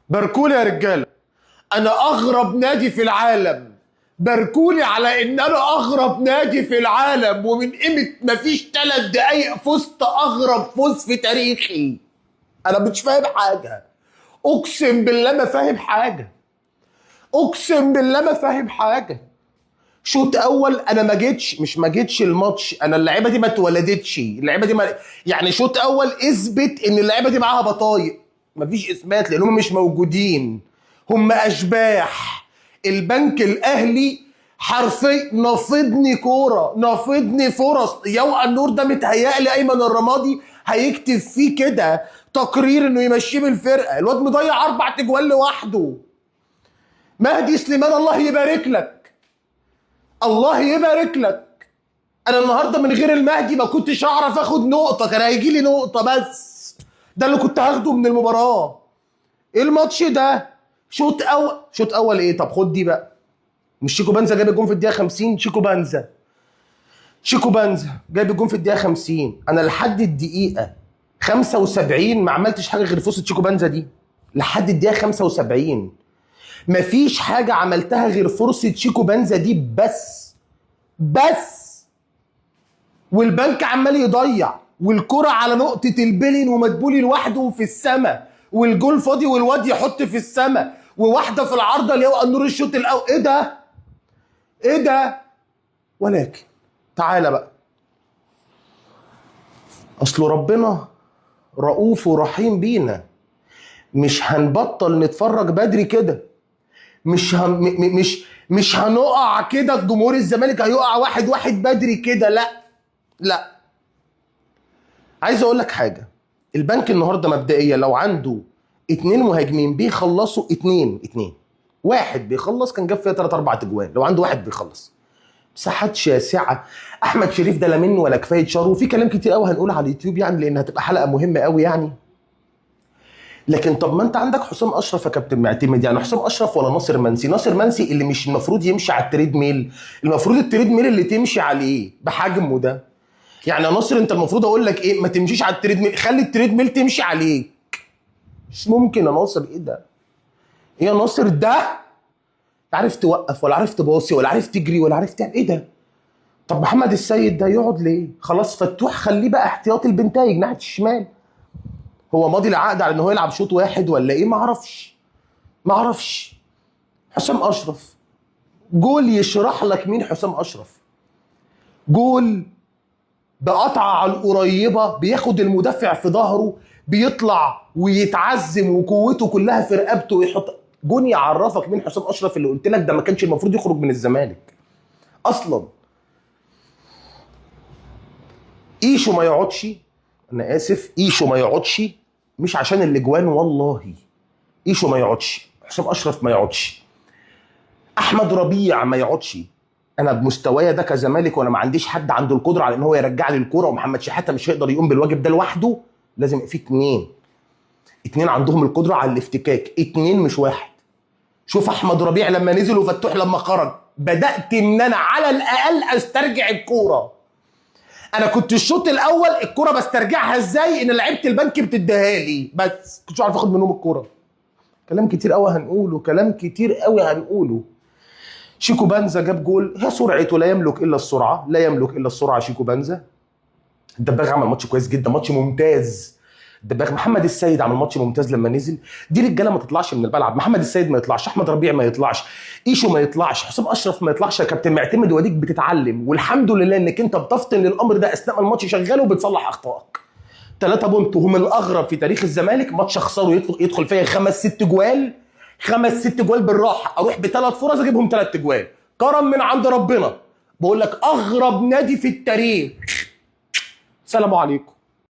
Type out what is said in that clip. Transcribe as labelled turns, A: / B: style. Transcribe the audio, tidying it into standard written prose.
A: باركولي يا رجاله، انا اغرب نادي في العالم. باركولي على ان انا اغرب نادي في العالم، ومن قيمه مفيش 3 دقايق فزت اغرب فوز في تاريخي. انا مش فاهم حاجه، اقسم بالله ما فاهم حاجه، اقسم بالله ما فاهم حاجه. شوط اول انا ما جيتش الماتش، انا اللعيبه دي ما اتولدتش، اللعيبه دي ما يعني شوط اول اثبت ان اللعيبه دي معاها بطايق. مفيش اثبات لانهم مش موجودين، هم اشباح. البنك الاهلي حرفيا نافضني كوره، نافضني فرص. يوقع النور ده متهيألي ايمن الرمادي هيكتب فيه كده تقرير انه يمشيه بالفرقه. الواد مضيع 4 تجوال لوحده. مهدي سليمان الله يبارك لك، الله يبارك لك. انا النهارده من غير المهدي ما كنتش هعرف اخد نقطه، كان هيجي لي نقطه بس، ده اللي كنت هاخده من المباراه. ايه الماتش ده؟ شوط اول ايه؟ طب خد دي بقى. مش شيكو بنزا جايب الجون في الدقيقه 50؟ شيكو بنزا جايب الجون في الدقيقه 50. انا لحد الدقيقه 75 ما عملتش حاجه غير فرصه شيكو بنزا دي. لحد الدقيقه 75 مفيش حاجه عملتها غير فرصه شيكو بنزا دي بس. والبنك عمال يضيع، والكرة على نقطة البلين ومدبولي لوحده في السماء، والجول فاضي والواد يحط في السماء، وواحدة في العارضة اللي هو النور الشوط الأول. إيه ده؟ ولكن تعالى بقى، أصل ربنا رؤوف ورحيم بينا. مش هنبطل نتفرج بدري كده، مش هنقع كده. جمهور الزمالك هيقع 1-1 بدري كده، لا. عايز اقول لك حاجه، البنك النهارده مبدئيا لو عنده 2 مهاجمين بيخلصوا 2 واحد بيخلص كان جاب فيها 3-4 تجوان. لو عنده واحد بيخلص، مساحات شاسعه. احمد شريف ده لا منه ولا كفايه شر، وفي كلام كتير قوي هنقول على اليوتيوب يعني، لان هتبقى حلقه مهمه قوي يعني. لكن طب ما انت عندك حسام اشرف يا كابتن معتمد، يعني حسام اشرف ولا ناصر منسي؟ ناصر منسي اللي مش المفروض يمشي على التريد ميل، المفروض التريد ميل اللي تمشي عليه بحجمه ده. يعني يا ناصر انت المفروض اقول لك ايه؟ ما تمشيش على التريد ميل، خلي التريد ميل تمشي عليك. مش ممكن يا ناصر. ايه ده؟ ايه يا ناصر ده؟ لا عارف توقف ولا عارف تباصي ولا عارف تجري ولا عارف تعمل ايه ده؟ طب محمد السيد ده يقعد ليه؟ خلاص فتوح خليه بقى احتياطي البنتايج ناحيه الشمال. هو ماضي العقد على ان هو يلعب شوط واحد ولا ايه؟ ما اعرفش. حسام اشرف جول يشرح لك مين حسام اشرف. جول بقطعه على القريبه، بياخد المدافع في ظهره، بيطلع ويتعزم وقوته كلها في رقبته ويحط جون. يعرفك مين حسام اشرف اللي قلت لك ده ما كانش المفروض يخرج من الزمالك اصلا. ايشو ما يقعدش، انا اسف، ايشو ما يقعدش مش عشان الاجوان والله. ايشو ما يقعدش، حسام اشرف ما يقعدش، احمد ربيع ما يقعدش. انا بمستوايا ده كزمالك وانا ما عنديش حد عنده القدره على ان هو يرجع لي الكوره، ومحمد شحاته مش هيقدر يقوم بالواجب ده لوحده. لازم يبقى في 2 عندهم القدره على الافتكاك، 2 مش 1. شوف احمد ربيع لما نزل وفتوح لما خرج، بدات ان انا على الاقل استرجع الكوره. انا كنت الشوط الاول الكوره بسترجعها ازاي؟ ان لعيبه البنك بتديها لي بس كنتش عارف اخد منهم الكوره. كلام كتير قوي هنقوله. شيكو بنزا جاب جول، هي سرعته لا يملك الا السرعه. شيكو بنزا. الدباغ عمل ماتش كويس جدا، ماتش ممتاز. الدباغ. محمد السيد عمل ماتش ممتاز لما نزل. دي رجاله ما تطلعش من الملعب. محمد السيد ما يطلعش، احمد ربيع ما يطلعش، ايشو ما يطلعش، حسام اشرف ما يطلعش. يا كابتن معتمد واديك بتتعلم، والحمد لله انك انت بتفطن للامر ده اثناء الماتش شغال وبتصلح اخطائك. 3 بونت وهم الاغرب في تاريخ الزمالك. ماتش اخسره يدخل فيا 5-6 جوال، 5-6 جوال بالراحه، اروح ب3 فرص اجيبهم 3 جوال. كرم من عند ربنا. بقول لك اغرب نادي في التاريخ. سلام عليكم.